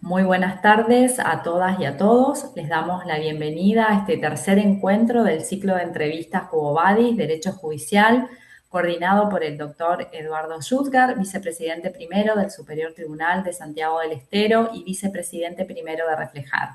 Muy buenas tardes a todas y a todos. Les damos la bienvenida a este tercer encuentro del ciclo de entrevistas Quo Vadis, Derecho Judicial, coordinado por el doctor Eduardo Schutgar, vicepresidente primero del Superior Tribunal de Santiago del Estero y vicepresidente primero de Reflejar.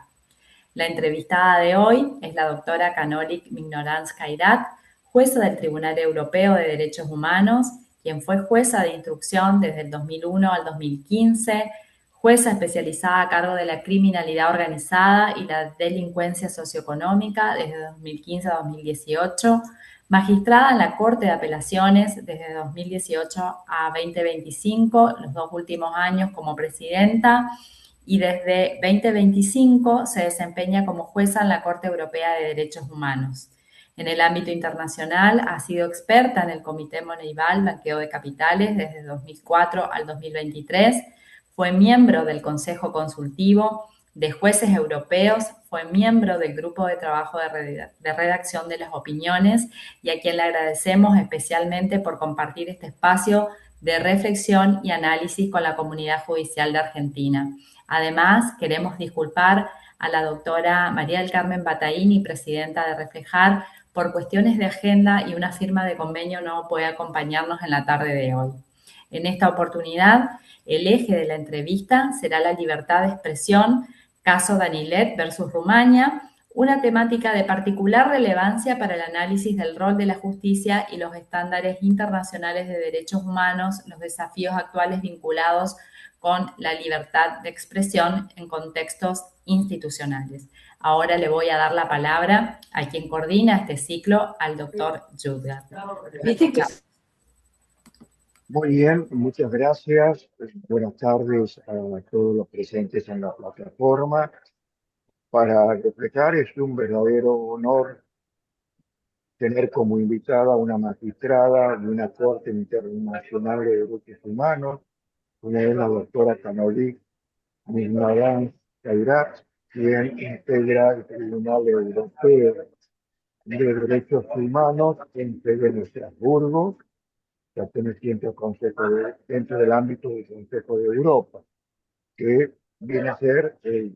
La entrevistada de hoy es la doctora Kanolik Mignoranz Kairat, jueza del Tribunal Europeo de Derechos Humanos, quien fue jueza de instrucción desde el 2001 al 2015, jueza especializada a cargo de la criminalidad organizada y la delincuencia socioeconómica desde 2015 a 2018, magistrada en la Corte de Apelaciones desde 2018 a 2025, los dos últimos años como presidenta, y desde 2025 se desempeña como jueza en la Corte Europea de Derechos Humanos. En el ámbito internacional ha sido experta en el Comité Moneival Blanqueo de Capitales desde 2004 al 2023, fue miembro del Consejo Consultivo de Jueces Europeos, fue miembro del Grupo de Trabajo de Redacción de las Opiniones y a quien le agradecemos especialmente por compartir este espacio de reflexión y análisis con la comunidad judicial de Argentina. Además, queremos disculpar a la doctora María del Carmen Bataini, presidenta de Reflejar, por cuestiones de agenda y una firma de convenio no puede acompañarnos en la tarde de hoy. En esta oportunidad, el eje de la entrevista será la libertad de expresión, caso Danilet versus Rumania, una temática de particular relevancia para el análisis del rol de la justicia y los estándares internacionales de derechos humanos, los desafíos actuales vinculados con la libertad de expresión en contextos institucionales. Ahora le voy a dar la palabra a quien coordina este ciclo, al doctor Judgar. Muy bien, muchas gracias. Buenas tardes a todos los presentes en la plataforma. Para Reflejar es un verdadero honor tener como invitada a una magistrada de una Corte Internacional de Derechos Humanos, una es la doctora Kanolik Mignoranz Kairat, quien integra el Tribunal Europeo de Derechos Humanos en sede en Estrasburgo, perteneciente al dentro del ámbito del Consejo de Europa, que viene a ser de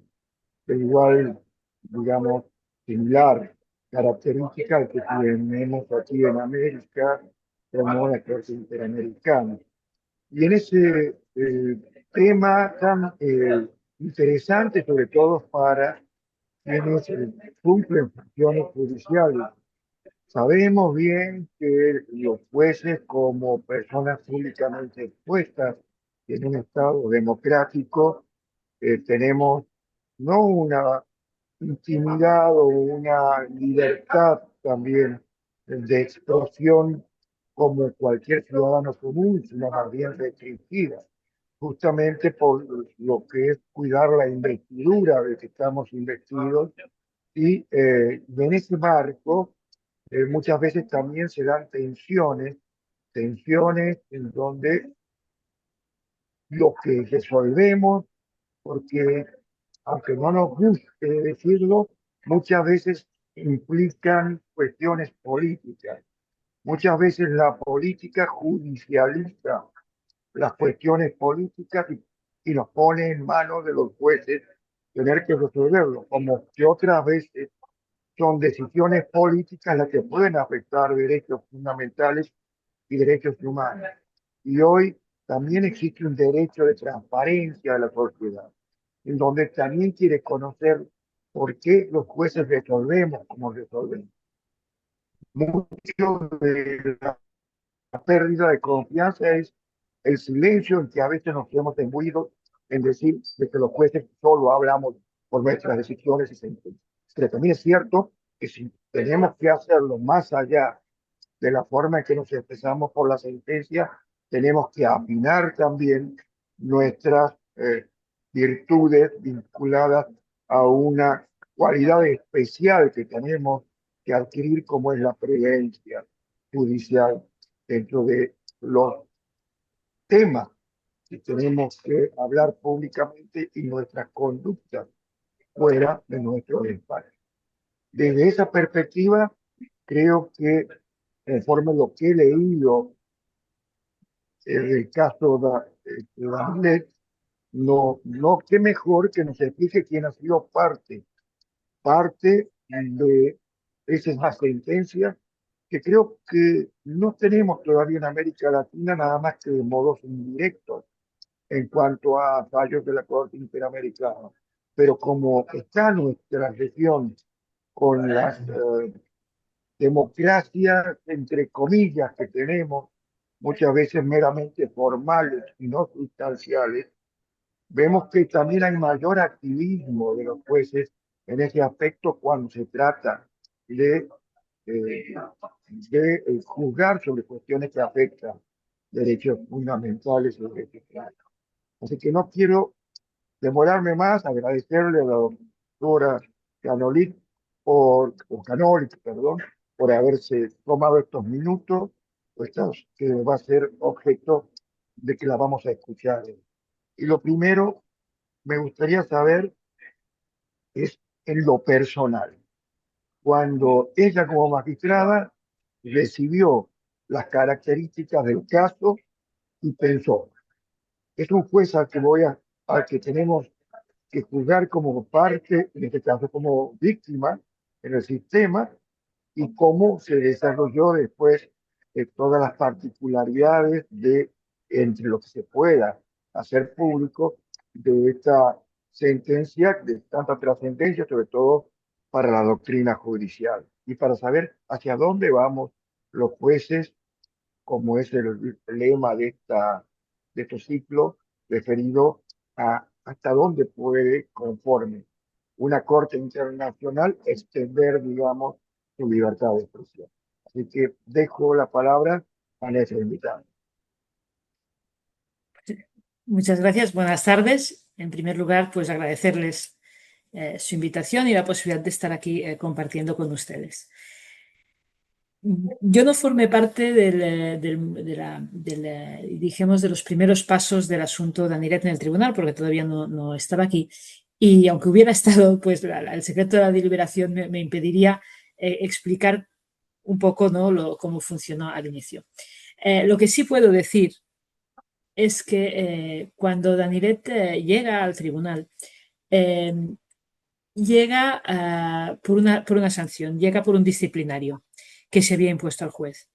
igual, digamos, similar característica al que tenemos aquí en América como la Corte Interamericana. Y en ese tema tan interesante, sobre todo para quienes cumplen funciones judiciales. Sabemos bien que los jueces, como personas públicamente expuestas en un Estado democrático, tenemos no una intimidad o una libertad también de expresión como cualquier ciudadano común, sino más bien restringida, justamente por lo que es cuidar la investidura de que estamos investidos. Y en ese marco, muchas veces también se dan tensiones en donde lo que resolvemos, porque aunque no nos guste decirlo, muchas veces implican cuestiones políticas. Muchas veces la política judicializa las cuestiones políticas y nos pone en manos de los jueces tener que resolverlo, como que otras veces son decisiones políticas las que pueden afectar derechos fundamentales y derechos humanos. Y hoy también existe un derecho de transparencia de la sociedad, en donde también quiere conocer por qué los jueces resolvemos como resolvemos. Mucho de la pérdida de confianza es el silencio en que a veces nos hemos imbuido en decir de que los jueces solo hablamos por nuestras decisiones y sentencias. Pero también es cierto que si tenemos que hacerlo más allá de la forma en que nos expresamos por la sentencia, tenemos que afinar también nuestras virtudes vinculadas a una cualidad especial que tenemos que adquirir, como es la prudencia judicial dentro de los temas que tenemos que hablar públicamente y nuestras conductas fuera de nuestro despacho. Desde esa perspectiva, creo que conforme lo que he leído en el caso de Danilet, no, qué mejor que nos explique quién ha sido parte de esas sentencias que creo que no tenemos todavía en América Latina, nada más que de modos indirectos en cuanto a fallos de la Corte Interamericana. Pero como está nuestra región con las democracias, entre comillas, que tenemos, muchas veces meramente formales y no sustanciales, vemos que también hay mayor activismo de los jueces en ese aspecto cuando se trata de, eh, juzgar sobre cuestiones que afectan derechos fundamentales y derechos humanos. Así que no quiero demorarme más, agradecerle a la doctora Canolit o Canolit, perdón, por haberse tomado estos minutos, pues, que va a ser objeto de que la vamos a escuchar. Y lo primero, me gustaría saber es en lo personal. Cuando ella como magistrada recibió las características del caso y pensó, es un juez al que tenemos que juzgar como parte, en este caso como víctima en el sistema, y cómo se desarrolló después todas las particularidades de entre lo que se pueda hacer público de esta sentencia, de tanta trascendencia, sobre todo para la doctrina judicial, y para saber hacia dónde vamos los jueces, como es el lema de estos ciclos, referido a hasta dónde puede, conforme una corte internacional, extender, digamos, su libertad de expresión. Así que dejo la palabra a nuestra invitada. Muchas gracias. Buenas tardes. En primer lugar, pues agradecerles su invitación y la posibilidad de estar aquí compartiendo con ustedes. Yo no formé parte dijimos, de los primeros pasos del asunto de Aniret en el tribunal, porque todavía no estaba aquí. Y aunque hubiera estado, pues el secreto de la deliberación me impediría explicar un poco, ¿no?, cómo funcionó al inicio. Lo que sí puedo decir es que cuando Daniret llega al tribunal, llega por una sanción, llega por un disciplinario que se había impuesto al juez.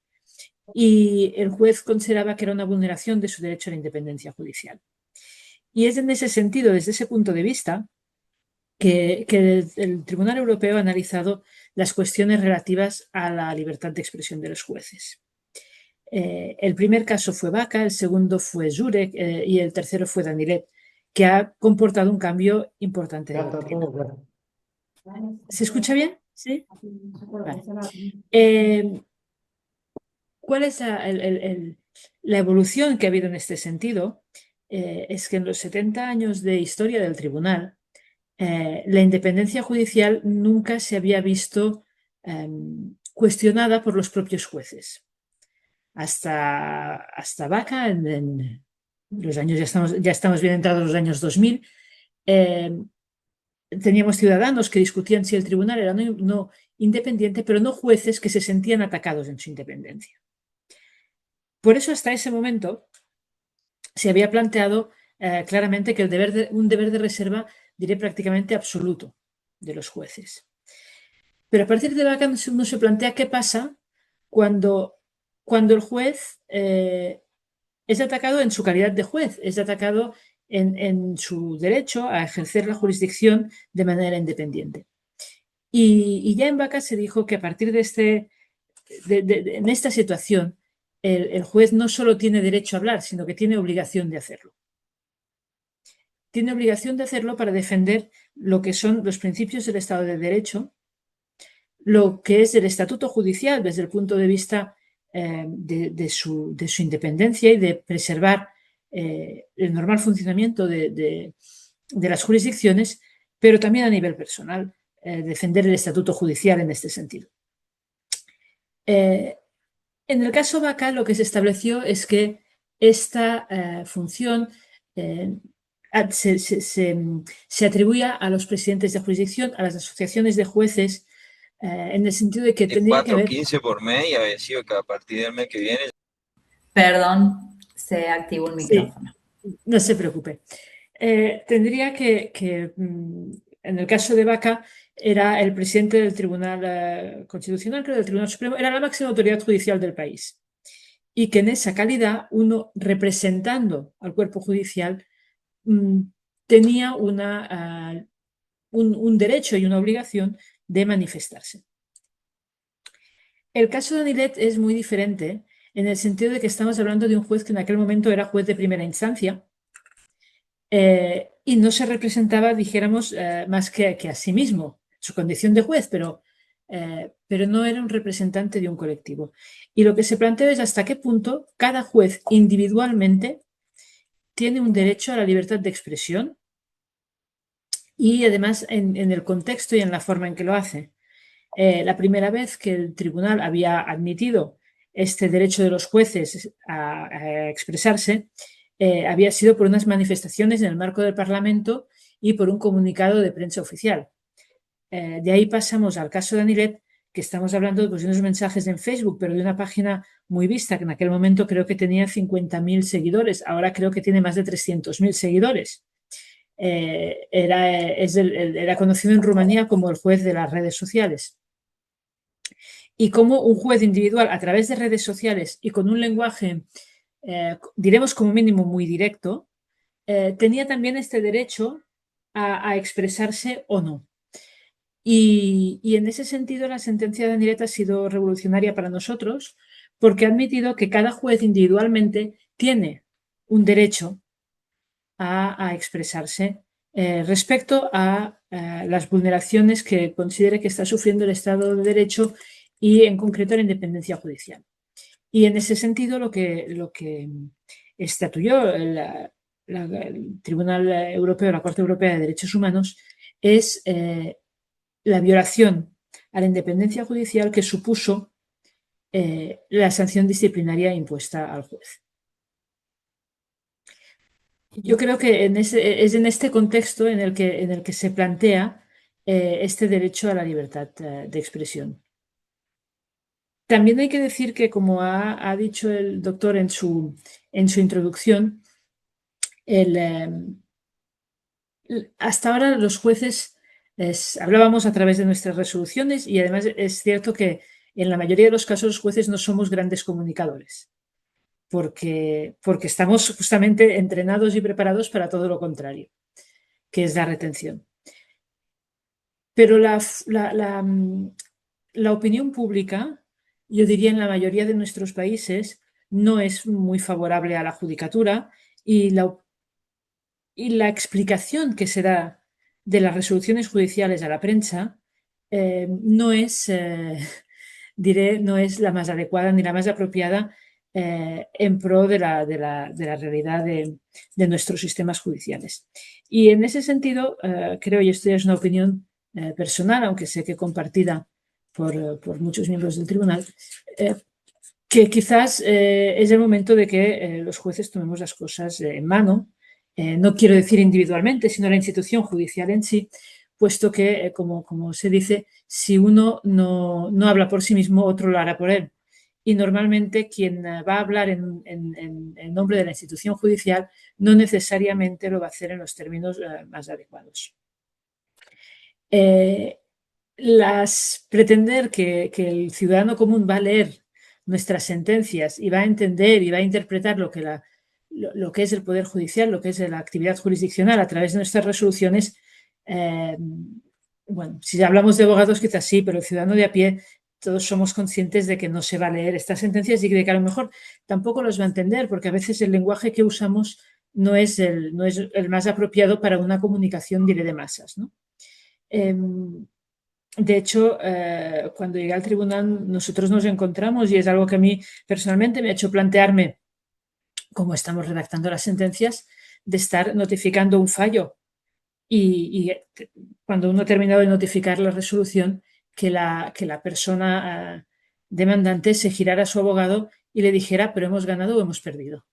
Y el juez consideraba que era una vulneración de su derecho a la independencia judicial. Y es en ese sentido, desde ese punto de vista, que el Tribunal Europeo ha analizado las cuestiones relativas a la libertad de expresión de los jueces. El primer caso fue Vaca, el segundo fue Jurek y el tercero fue Danilet, que ha comportado un cambio importante de doctrina. ¿Se escucha bien? ¿Sí? Vale. ¿Cuál es la evolución que ha habido en este sentido? Es que en los 70 años de historia del tribunal, la independencia judicial nunca se había visto cuestionada por los propios jueces. Hasta Vaca, en los años, ya estamos bien entrados en los años 2000, teníamos ciudadanos que discutían si el tribunal era no independiente, pero no jueces que se sentían atacados en su independencia. Por eso, hasta ese momento, se había planteado claramente que un deber de reserva, diré, prácticamente absoluto de los jueces. Pero a partir de Vaca uno se plantea qué pasa cuando el juez es atacado en su calidad de juez, es atacado en su derecho a ejercer la jurisdicción de manera independiente. Y ya en Vaca se dijo que a partir de en esta situación, el juez no solo tiene derecho a hablar, sino que tiene obligación de hacerlo. Tiene obligación de hacerlo para defender lo que son los principios del Estado de Derecho, lo que es el estatuto judicial desde el punto de vista de su independencia y de preservar el normal funcionamiento de las jurisdicciones, pero también a nivel personal, defender el estatuto judicial en este sentido. En el caso Vaca, lo que se estableció es que esta función se atribuía a los presidentes de jurisdicción, a las asociaciones de jueces, en el sentido de que tendría que haber... 4.15 por mes y había sido que a partir del mes que viene... Perdón, se activó el micrófono. Sí, no se preocupe. Tendría en el caso de Vaca, era el presidente del Tribunal Constitucional, creo, del Tribunal Supremo, era la máxima autoridad judicial del país. Y que en esa calidad, uno representando al cuerpo judicial, tenía un derecho y una obligación de manifestarse. El caso de Anilet es muy diferente en el sentido de que estamos hablando de un juez que en aquel momento era juez de primera instancia y no se representaba, dijéramos, más que a sí mismo, su condición de juez, pero no era un representante de un colectivo. Y lo que se plantea es hasta qué punto cada juez individualmente tiene un derecho a la libertad de expresión y además en el contexto y en la forma en que lo hace. La primera vez que el tribunal había admitido este derecho de los jueces a expresarse había sido por unas manifestaciones en el marco del Parlamento y por un comunicado de prensa oficial. De ahí pasamos al caso de Anilet, que estamos hablando pues, de unos mensajes en Facebook, pero de una página muy vista, que en aquel momento creo que tenía 50.000 seguidores, ahora creo que tiene más de 300.000 seguidores. Era conocido en Rumanía como el juez de las redes sociales. Y como un juez individual a través de redes sociales y con un lenguaje, diremos como mínimo muy directo, tenía también este derecho a expresarse o no. Y en ese sentido la sentencia de Anilet ha sido revolucionaria para nosotros porque ha admitido que cada juez individualmente tiene un derecho a expresarse respecto a las vulneraciones que considere que está sufriendo el Estado de Derecho y en concreto la independencia judicial. Y en ese sentido lo que estatuyó el Tribunal Europeo, la Corte Europea de Derechos Humanos, es la violación a la independencia judicial que supuso la sanción disciplinaria impuesta al juez. Yo creo que es en este contexto en el que se plantea este derecho a la libertad de expresión. También hay que decir que, como ha dicho el doctor en su introducción, hasta ahora los jueces hablábamos a través de nuestras resoluciones y además es cierto que en la mayoría de los casos los jueces no somos grandes comunicadores porque estamos justamente entrenados y preparados para todo lo contrario, que es la retención. Pero la opinión pública, yo diría en la mayoría de nuestros países, no es muy favorable a la judicatura y la explicación que se da de las resoluciones judiciales a la prensa no es, no es la más adecuada ni la más apropiada en pro de la realidad de nuestros sistemas judiciales. Y en ese sentido, creo, y esto ya es una opinión personal, aunque sé que compartida por muchos miembros del tribunal, que quizás es el momento de que los jueces tomemos las cosas en mano, no quiero decir individualmente, sino la institución judicial en sí, puesto que, como se dice, si uno no habla por sí mismo, otro lo hará por él. Y normalmente quien va a hablar en nombre de la institución judicial no necesariamente lo va a hacer en los términos más adecuados. Pretender que el ciudadano común va a leer nuestras sentencias y va a entender y va a interpretar lo que es el Poder Judicial, lo que es la actividad jurisdiccional a través de nuestras resoluciones, bueno, si hablamos de abogados quizás sí, pero el ciudadano de a pie todos somos conscientes de que no se va a leer estas sentencias y de que a lo mejor tampoco los va a entender, porque a veces el lenguaje que usamos no es el más apropiado para una comunicación, diré, de masas, ¿no? De hecho, cuando llegué al tribunal, nosotros nos encontramos, y es algo que a mí personalmente me ha hecho plantearme cómo estamos redactando las sentencias, de estar notificando un fallo. Y cuando uno ha terminado de notificar la resolución, que la persona demandante se girara a su abogado y le dijera, pero hemos ganado o hemos perdido.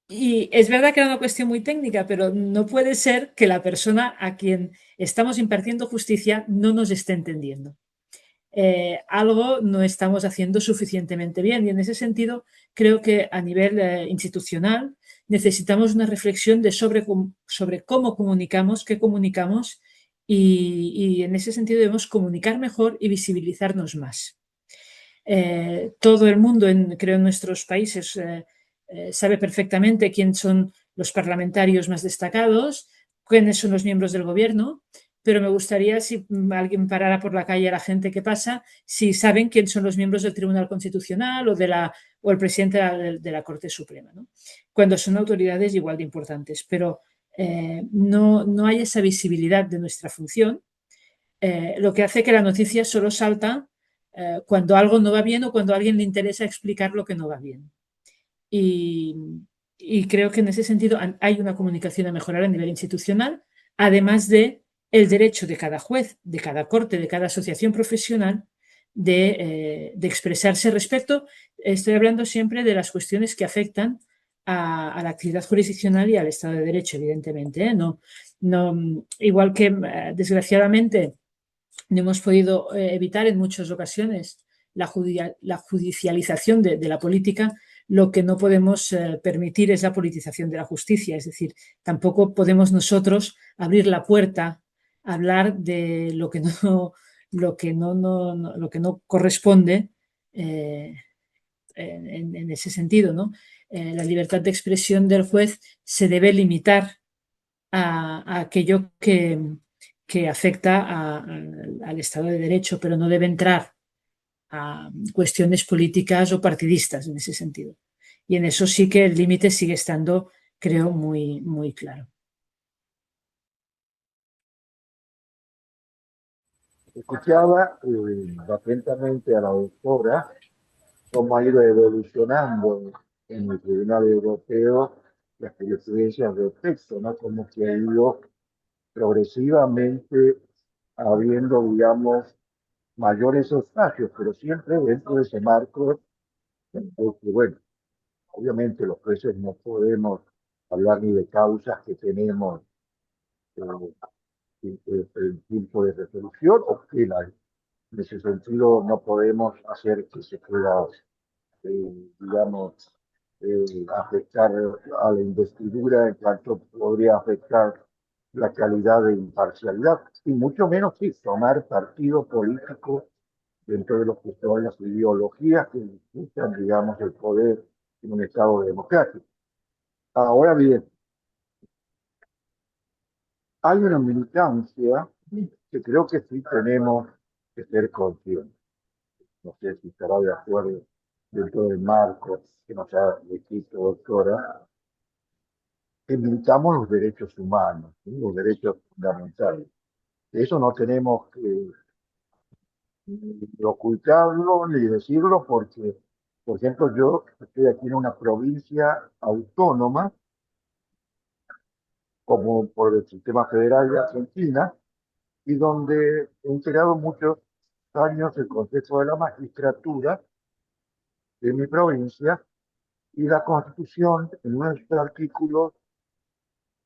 Y es verdad que era una cuestión muy técnica, pero no puede ser que la persona a quien estamos impartiendo justicia no nos esté entendiendo. Algo no estamos haciendo suficientemente bien y en ese sentido creo que a nivel institucional necesitamos una reflexión sobre cómo comunicamos, qué comunicamos y en ese sentido debemos comunicar mejor y visibilizarnos más. Todo el mundo, creo, en nuestros países sabe perfectamente quién son los parlamentarios más destacados, quiénes son los miembros del gobierno, pero me gustaría, si alguien parara por la calle a la gente que pasa, si saben quién son los miembros del Tribunal Constitucional o el presidente de la Corte Suprema, ¿no? Cuando son autoridades igual de importantes, pero no hay esa visibilidad de nuestra función, lo que hace que la noticia solo salta cuando algo no va bien o cuando a alguien le interesa explicar lo que no va bien. Y creo que en ese sentido hay una comunicación a mejorar a nivel institucional, además de el derecho de cada juez, de cada corte, de cada asociación profesional de expresarse respecto. Estoy hablando siempre de las cuestiones que afectan a la actividad jurisdiccional y al Estado de Derecho, evidentemente, ¿eh? Igual que, desgraciadamente, no hemos podido evitar en muchas ocasiones la judicialización de la política. Lo que no podemos permitir es la politización de la justicia. Es decir, tampoco podemos nosotros abrir la puerta a hablar de lo que no corresponde en ese sentido, ¿no? La libertad de expresión del juez se debe limitar a aquello que afecta al Estado de Derecho, pero no debe entrar a cuestiones políticas o partidistas en ese sentido. Y en eso sí que el límite sigue estando, creo, muy, muy claro. Escuchaba atentamente a la doctora cómo ha ido evolucionando en el Tribunal Europeo las jurisprudencias de texto, ¿no? Como que ha ido progresivamente habiendo, digamos, mayores espacios, pero siempre dentro de ese marco, porque, bueno, obviamente los jueces no podemos hablar ni de causas que tenemos el tiempo de resolución o que en ese sentido no podemos hacer que se pueda, digamos, afectar a la investidura en cuanto podría afectar la calidad de imparcialidad y mucho menos sí, tomar partido político dentro de lo que son las ideologías que disputan, digamos, el poder en un Estado democrático. Ahora bien, hay una militancia que creo que sí tenemos que ser conscientes. No sé si estará de acuerdo dentro del marco que nos ha descrito, doctora, que militamos los derechos humanos, ¿sí? Los derechos fundamentales. Eso no tenemos que ni ocultarlo ni decirlo porque, por ejemplo, yo estoy aquí en una provincia autónoma, como por el sistema federal de Argentina, y donde he integrado muchos años el Consejo de la Magistratura de mi provincia, y la Constitución, en nuestro artículo,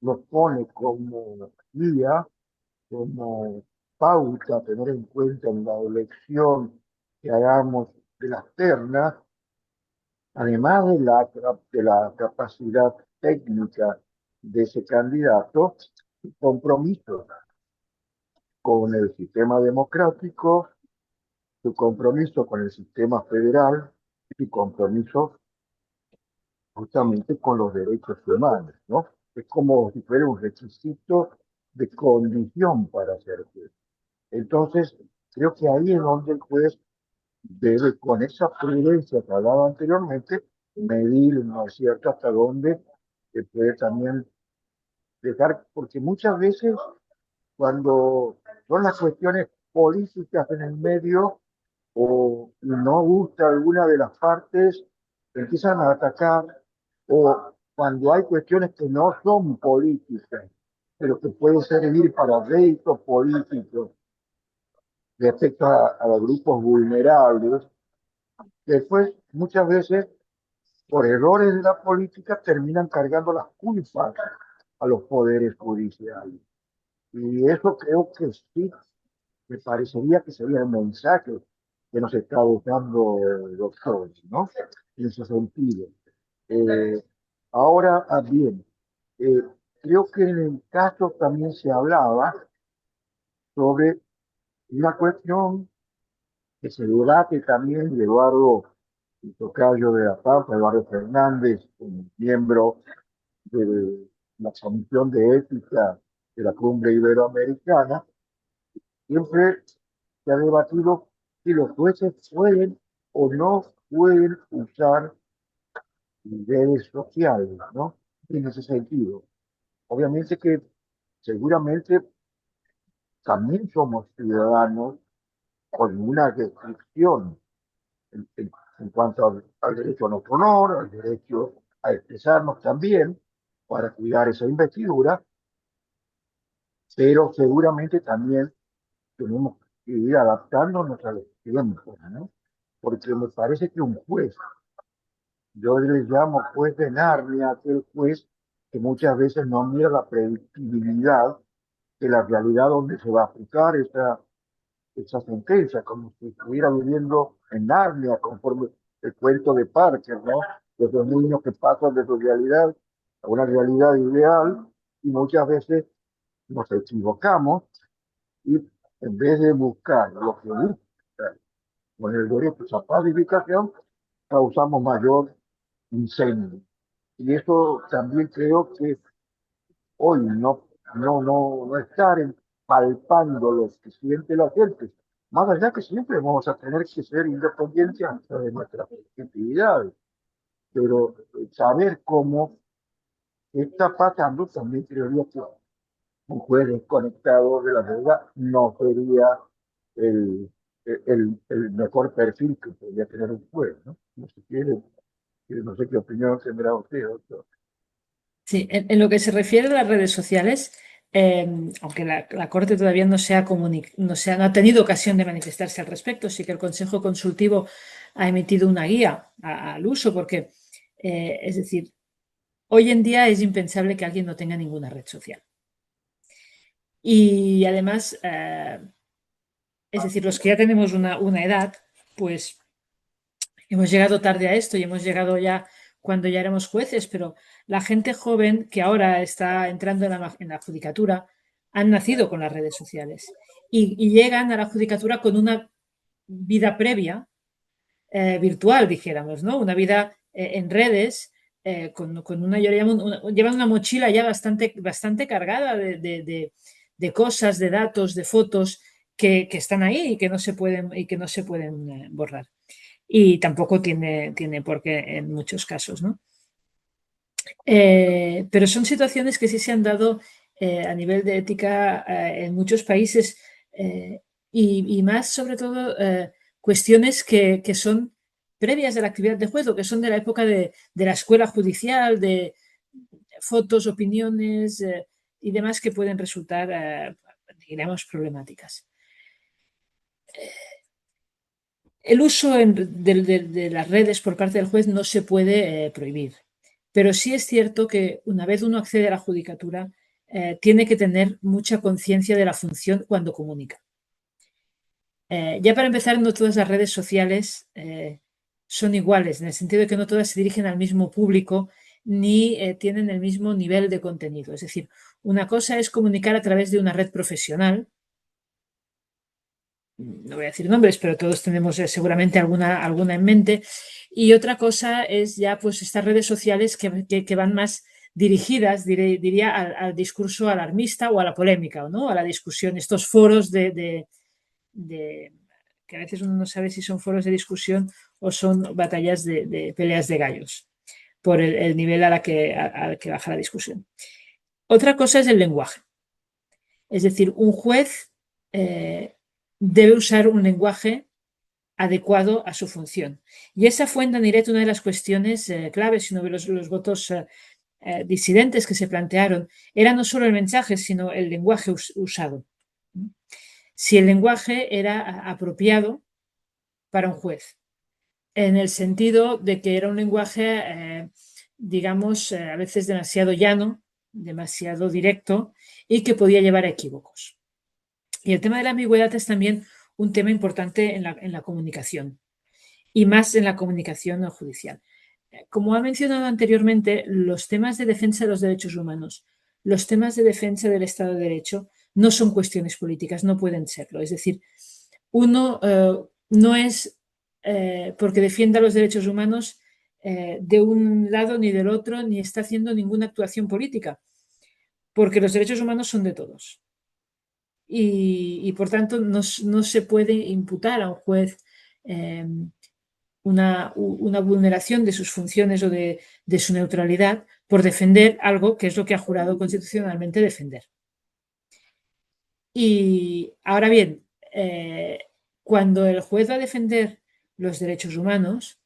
nos pone como guía, como pauta a tener en cuenta en la elección que hagamos de las ternas, además de la capacidad técnica de ese candidato, compromiso con el sistema democrático, su compromiso con el sistema federal y su compromiso justamente con los derechos humanos, ¿no? Es como si fuera un requisito de condición para ser juez. Entonces, creo que ahí es donde el juez debe, con esa prudencia que hablaba anteriormente, medir, ¿no es cierto?, hasta dónde se puede también dejar, porque muchas veces cuando son las cuestiones políticas en el medio o no gusta alguna de las partes, empiezan a atacar, o cuando hay cuestiones que no son políticas, pero que pueden servir para réditos políticos respecto a los grupos vulnerables, después muchas veces por errores de la política terminan cargando las culpas a los poderes judiciales. Y eso creo que sí, me parecería que sería el mensaje que nos está dejando el doctor, ¿no? En ese sentido. Ahora, bien, eh, creo que en el caso también se hablaba sobre una cuestión que se debate también de Eduardo el tocayo de la Pampa, Eduardo Fernández, como miembro de la Comisión de Ética de la Cumbre Iberoamericana. Siempre se ha debatido si los jueces pueden o no pueden usar redes sociales, ¿no? En ese sentido. Obviamente que seguramente también somos ciudadanos con una restricción en cuanto al derecho a nuestro honor, al derecho a expresarnos también para cuidar esa investidura, pero seguramente también tenemos que ir adaptándonos a los tiempos, ¿no? Porque me parece que un juez, yo le llamo juez de Narnia, aquel juez que muchas veces no mira la predictibilidad de la realidad donde se va a aplicar esa sentencia, como si estuviera viviendo en Narnia, conforme el cuento de Parker, ¿no? De esos niños que pasan de su realidad a una realidad ideal y muchas veces nos equivocamos y en vez de buscar lo que busca con el derecho a pacificación, causamos mayor incendio. Y eso también creo que hoy no estar palpando lo que siente la gente. Más allá que siempre vamos a tener que ser independientes de nuestras actividades, pero saber cómo está pasando también creería que un juez desconectado de la realidad no sería el, el mejor perfil que podría tener un juez, ¿no? No sé, no sé qué opinión tendrá usted, doctor. Sí, en lo que se refiere a las redes sociales, aunque la Corte todavía no ha tenido ocasión de manifestarse al respecto, sí que el Consejo Consultivo ha emitido una guía al uso, porque, es decir, hoy en día es impensable que alguien no tenga ninguna red social. Y además, es decir, los que ya tenemos una edad, pues hemos llegado tarde a esto y hemos llegado ya cuando ya éramos jueces, pero la gente joven que ahora está entrando en la judicatura han nacido con las redes sociales y llegan a la judicatura con una vida previa virtual, dijéramos, ¿no? Una vida en redes, con llevan una mochila ya bastante cargada de cosas, de datos, de fotos que están ahí y que no se pueden borrar. Y tampoco tiene por qué en muchos casos, ¿no? Pero son situaciones que sí se han dado a nivel de ética en muchos países y más sobre todo cuestiones que son previas de la actividad de juez o que son de la época de la escuela judicial, de fotos, opiniones y demás que pueden resultar, digamos, problemáticas. El uso de las redes por parte del juez no se puede prohibir, pero sí es cierto que una vez uno accede a la judicatura, tiene que tener mucha conciencia de la función cuando comunica. Ya para empezar, no todas las redes sociales son iguales, en el sentido de que no todas se dirigen al mismo público ni tienen el mismo nivel de contenido. Es decir, una cosa es comunicar a través de una red profesional, no voy a decir nombres, pero todos tenemos seguramente alguna en mente. Y otra cosa es ya pues estas redes sociales que van más dirigidas, diría, al discurso alarmista o a la polémica, ¿no? A la discusión, estos foros que a veces uno no sabe si son foros de discusión o son batallas de peleas de gallos, por el nivel al que baja la discusión. Otra cosa es el lenguaje. Es decir, un juez debe usar un lenguaje adecuado a su función. Y esa fue en Daniret una de las cuestiones claves, uno de los votos disidentes que se plantearon, era no solo el mensaje, sino el lenguaje usado. Si el lenguaje era apropiado para un juez, en el sentido de que era un lenguaje, digamos, a veces demasiado llano, demasiado directo y que podía llevar a equívocos. Y el tema de la ambigüedad es también un tema importante en la comunicación y más en la comunicación judicial. Como ha mencionado anteriormente, los temas de defensa de los derechos humanos, los temas de defensa del Estado de Derecho no son cuestiones políticas, no pueden serlo. Es decir, uno no es porque defienda los derechos humanos de un lado ni del otro, ni está haciendo ninguna actuación política, porque los derechos humanos son de todos. Y por tanto, no se puede imputar a un juez una vulneración de sus funciones o de su neutralidad por defender algo que es lo que ha jurado constitucionalmente defender. Y ahora bien, cuando el juez va a defender los derechos humanos,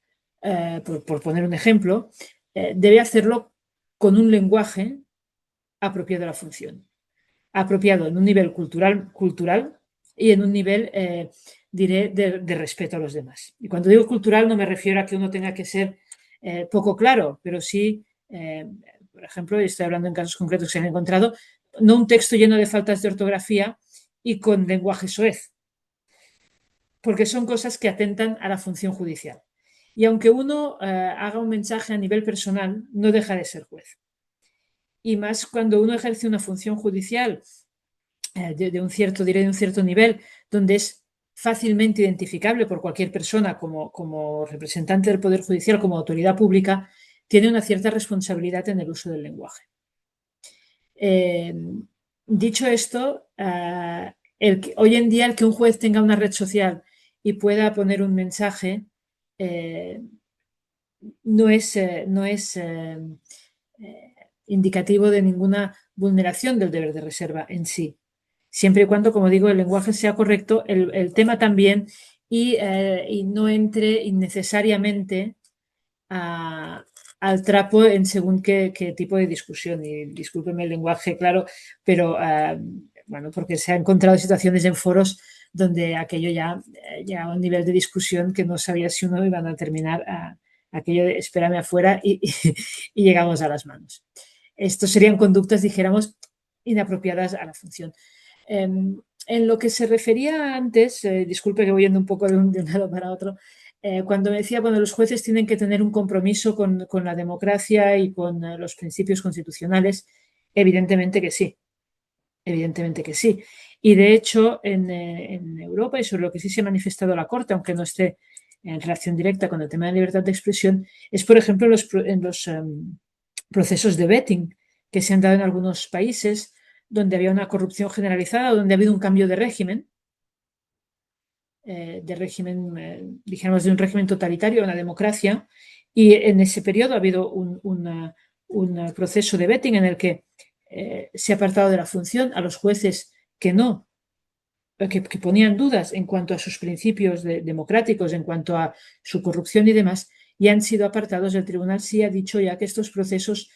por poner un ejemplo, debe hacerlo con un lenguaje apropiado a la función, apropiado en un nivel cultural y en un nivel, diré, de respeto a los demás. Y cuando digo cultural no me refiero a que uno tenga que ser poco claro, pero sí, por ejemplo, estoy hablando en casos concretos que se han encontrado, no un texto lleno de faltas de ortografía y con lenguaje soez, porque son cosas que atentan a la función judicial. Y aunque uno haga un mensaje a nivel personal, no deja de ser juez. Y más cuando uno ejerce una función judicial de un cierto nivel, donde es fácilmente identificable por cualquier persona como representante del Poder Judicial, como autoridad pública, tiene una cierta responsabilidad en el uso del lenguaje. Dicho esto, hoy en día el que un juez tenga una red social y pueda poner un mensaje no es indicativo de ninguna vulneración del deber de reserva en sí, siempre y cuando, como digo, el lenguaje sea correcto, el tema también, y no entre innecesariamente al trapo en según qué tipo de discusión. Y discúlpeme el lenguaje, claro, pero bueno, porque se han encontrado situaciones en foros donde aquello ya a un nivel de discusión que no sabía si uno iban a terminar aquello de espérame afuera y llegamos a las manos. Estos serían conductas, dijéramos, inapropiadas a la función. En lo que se refería antes, disculpe que voy yendo un poco de un lado para otro, cuando me decía, bueno, los jueces tienen que tener un compromiso con la democracia y con los principios constitucionales, evidentemente que sí, evidentemente que sí. Y de hecho, en Europa, y sobre lo que sí se ha manifestado la Corte, aunque no esté en relación directa con el tema de libertad de expresión, es, por ejemplo, en los procesos de vetting que se han dado en algunos países donde había una corrupción generalizada, donde ha habido un cambio de régimen, dijéramos, de un régimen totalitario a una democracia, y en ese periodo ha habido un proceso de vetting en el que se ha apartado de la función a los jueces que ponían dudas en cuanto a sus principios democráticos, en cuanto a su corrupción y demás, y han sido apartados. El tribunal sí ha dicho ya que estos procesos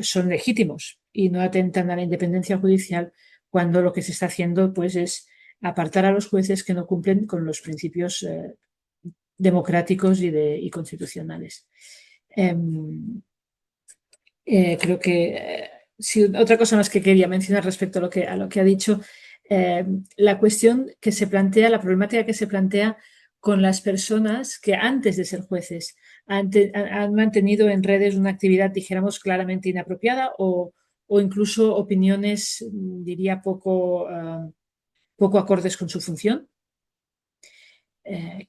son legítimos y no atentan a la independencia judicial, cuando lo que se está haciendo pues es apartar a los jueces que no cumplen con los principios democráticos y constitucionales. Creo que sí, otra cosa más que quería mencionar respecto a lo que ha dicho, la cuestión que se plantea, la problemática que se plantea con las personas que antes de ser jueces han mantenido en redes una actividad, dijéramos, claramente inapropiada o incluso opiniones, diría, poco acordes con su función,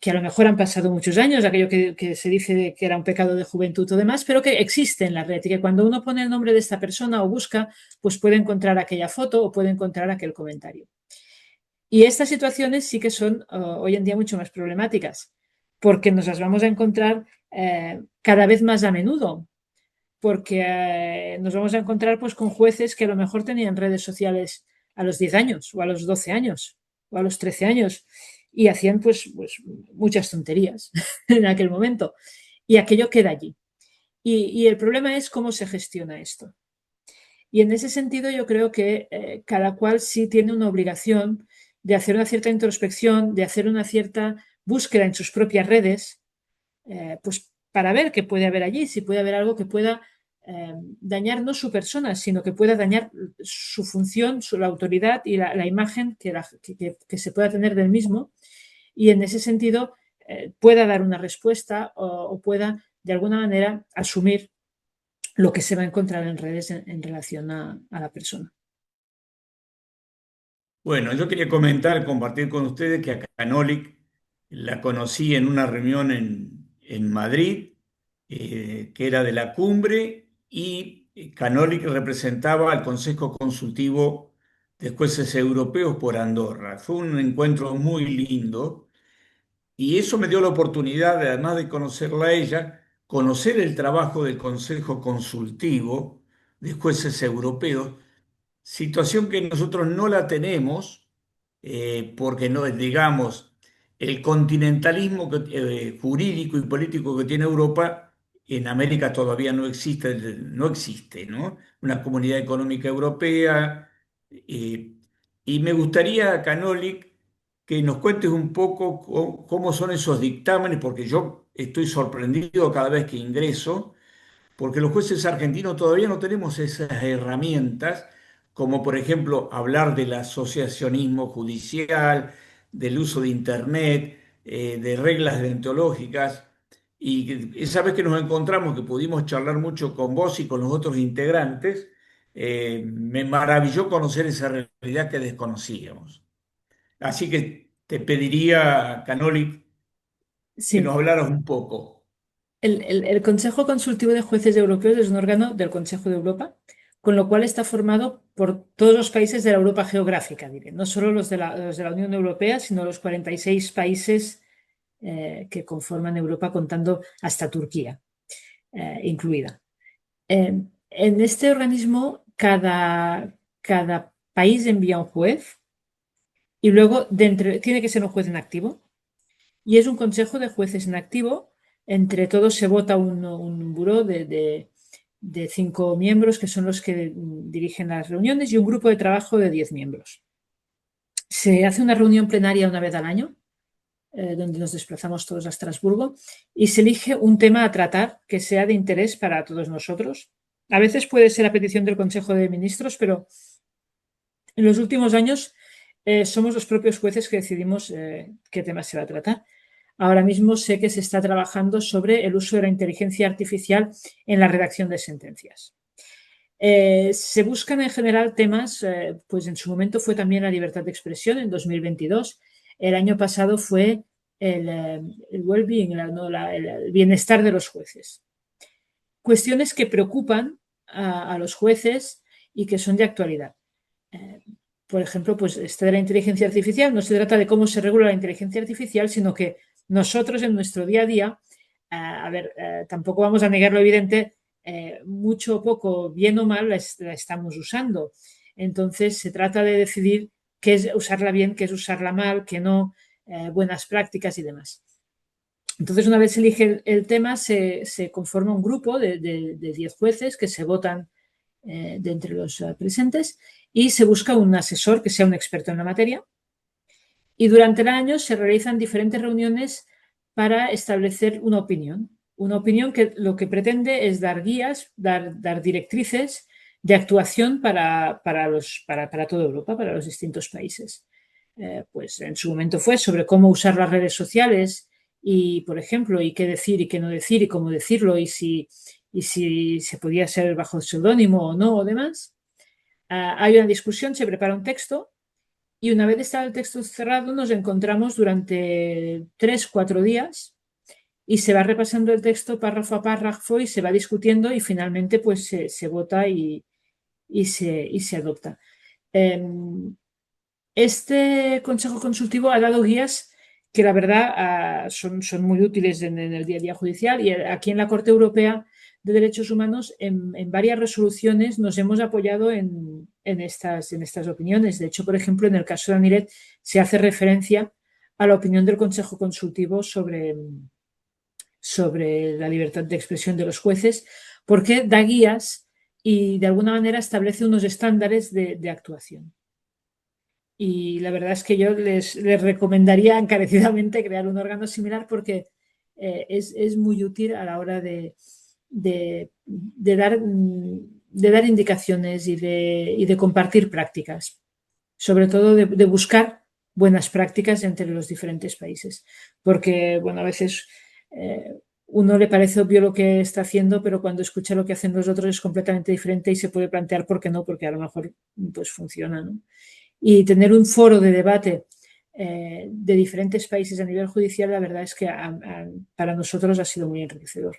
que a lo mejor han pasado muchos años, aquello que se dice que era un pecado de juventud o demás, pero que existe en la red y que cuando uno pone el nombre de esta persona o busca, pues puede encontrar aquella foto o puede encontrar aquel comentario. Y estas situaciones sí que son hoy en día mucho más problemáticas, porque nos las vamos a encontrar cada vez más a menudo, porque nos vamos a encontrar pues con jueces que a lo mejor tenían redes sociales a los 10 años o a los 12 años o a los 13 años y hacían pues muchas tonterías en aquel momento, y aquello queda allí. Y el problema es cómo se gestiona esto. Y en ese sentido yo creo que cada cual sí tiene una obligación de hacer una cierta introspección, de hacer una cierta búsqueda en sus propias redes, pues para ver qué puede haber allí, si puede haber algo que pueda dañar no su persona, sino que pueda dañar su función, la autoridad y la imagen que se pueda tener del mismo, y en ese sentido pueda dar una respuesta o pueda de alguna manera, asumir lo que se va a encontrar en redes en relación a la persona. Bueno, yo quería comentar, compartir con ustedes que a Canolic la conocí en una reunión en Madrid, que era de la cumbre, y Canolic representaba al Consejo Consultivo de Jueces Europeos por Andorra. Fue un encuentro muy lindo y eso me dio la oportunidad, además de conocerla a ella, conocer el trabajo del Consejo Consultivo de Jueces Europeos, situación que nosotros no la tenemos, porque no, digamos, el continentalismo jurídico y político que tiene Europa en América todavía no existe, no existe, ¿no? Una comunidad económica europea. Y me gustaría, Canolic, que nos cuentes un poco cómo son esos dictámenes, porque yo estoy sorprendido cada vez que ingreso porque los jueces argentinos todavía no tenemos esas herramientas, como por ejemplo hablar del asociacionismo judicial, del uso de Internet, de reglas deontológicas. Y esa vez que nos encontramos, que pudimos charlar mucho con vos y con los otros integrantes, me maravilló conocer esa realidad que desconocíamos. Así que te pediría, Canoli, que Sí. nos hablaras un poco. El Consejo Consultivo de Jueces Europeos es un órgano del Consejo de Europa, con lo cual está formado por todos los países de la Europa geográfica, diré, no solo los de la Unión Europea, sino los 46 países que conforman Europa, contando hasta Turquía incluida. En este organismo, cada país envía un juez y luego tiene que ser un juez en activo. Y es un consejo de jueces en activo. Entre todos se vota un buró de 5 miembros, que son los que dirigen las reuniones, y un grupo de trabajo de 10 miembros. Se hace una reunión plenaria una vez al año, donde nos desplazamos todos a Estrasburgo, y se elige un tema a tratar que sea de interés para todos nosotros. A veces puede ser a petición del Consejo de Ministros, pero en los últimos años somos los propios jueces que decidimos qué tema se va a tratar. Ahora mismo sé que se está trabajando sobre el uso de la inteligencia artificial en la redacción de sentencias. Se buscan en general temas, pues en su momento fue también la libertad de expresión en 2022. El año pasado fue el well-being, el bienestar de los jueces. Cuestiones que preocupan a los jueces y que son de actualidad. Por ejemplo, pues de la inteligencia artificial no se trata de cómo se regula la inteligencia artificial, sino que nosotros en nuestro día a día, tampoco vamos a negar lo evidente, mucho o poco, bien o mal, la estamos usando. Entonces se trata de decidir qué es usarla bien, qué es usarla mal, qué no, buenas prácticas y demás. Entonces, una vez se elige el tema, se conforma un grupo de 10 jueces que se votan de entre los presentes y se busca un asesor que sea un experto en la materia. Y durante el año se realizan diferentes reuniones para establecer una opinión que lo que pretende es dar guías, dar directrices de actuación para toda Europa, para los distintos países. Pues en su momento fue sobre cómo usar las redes sociales y, por ejemplo, y qué decir y qué no decir y cómo decirlo y si se podía ser bajo seudónimo o no o demás. Hay una discusión, se prepara un texto y una vez está el texto cerrado nos encontramos durante 3-4 días y se va repasando el texto párrafo a párrafo y se va discutiendo y finalmente pues se vota y se adopta. Este Consejo Consultivo ha dado guías que la verdad son muy útiles en el día a día judicial y aquí en la Corte Europea de Derechos Humanos en varias resoluciones nos hemos apoyado en estas opiniones. De hecho, por ejemplo, en el caso de Aniret se hace referencia a la opinión del Consejo Consultivo sobre la libertad de expresión de los jueces, porque da guías y de alguna manera establece unos estándares de actuación. Y la verdad es que yo les recomendaría encarecidamente crear un órgano similar porque es muy útil a la hora de dar indicaciones y de compartir prácticas, sobre todo de buscar buenas prácticas entre los diferentes países. Porque, bueno, a veces uno le parece obvio lo que está haciendo, pero cuando escucha lo que hacen los otros es completamente diferente y se puede plantear por qué no, porque a lo mejor pues funciona, ¿no? Y tener un foro de debate de diferentes países a nivel judicial, la verdad es que para nosotros ha sido muy enriquecedor.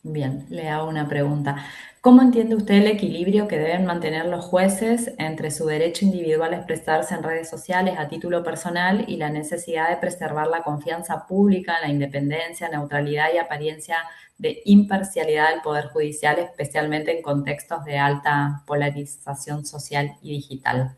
Bien, le hago una pregunta. ¿Cómo entiende usted el equilibrio que deben mantener los jueces entre su derecho individual a expresarse en redes sociales a título personal y la necesidad de preservar la confianza pública, la independencia, neutralidad y apariencia de imparcialidad del Poder Judicial, especialmente en contextos de alta polarización social y digital?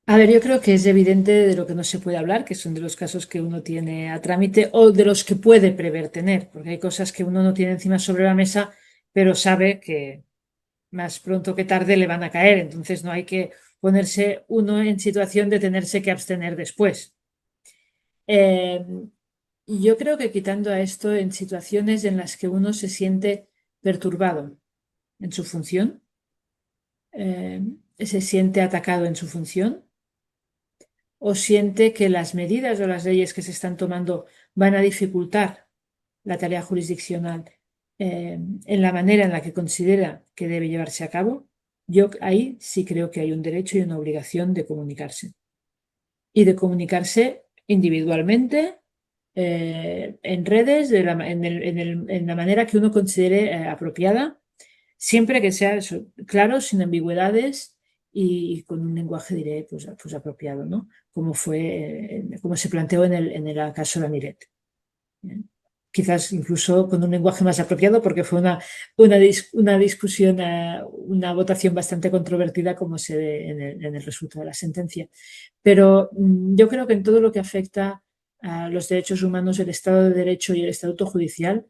A ver, yo creo que es evidente de lo que no se puede hablar, que son de los casos que uno tiene a trámite o de los que puede prever tener, porque hay cosas que uno no tiene encima sobre la mesa, pero sabe que más pronto que tarde le van a caer, entonces no hay que ponerse uno en situación de tenerse que abstener después. Yo creo que quitando a esto en situaciones en las que uno se siente perturbado en su función, se siente atacado en su función, o siente que las medidas o las leyes que se están tomando van a dificultar la tarea jurisdiccional en la manera en la que considera que debe llevarse a cabo, yo ahí sí creo que hay un derecho y una obligación de comunicarse. Y de comunicarse individualmente, en redes, en la manera que uno considere apropiada, siempre que sea eso, claro, sin ambigüedades y con un lenguaje, diré, pues apropiado, ¿no? Como se planteó en el caso de Amiret. Quizás incluso con un lenguaje más apropiado, porque fue una discusión, una votación bastante controvertida, como se ve en el resultado de la sentencia. Pero yo creo que en todo lo que afecta a los derechos humanos, el Estado de Derecho y el estatuto judicial,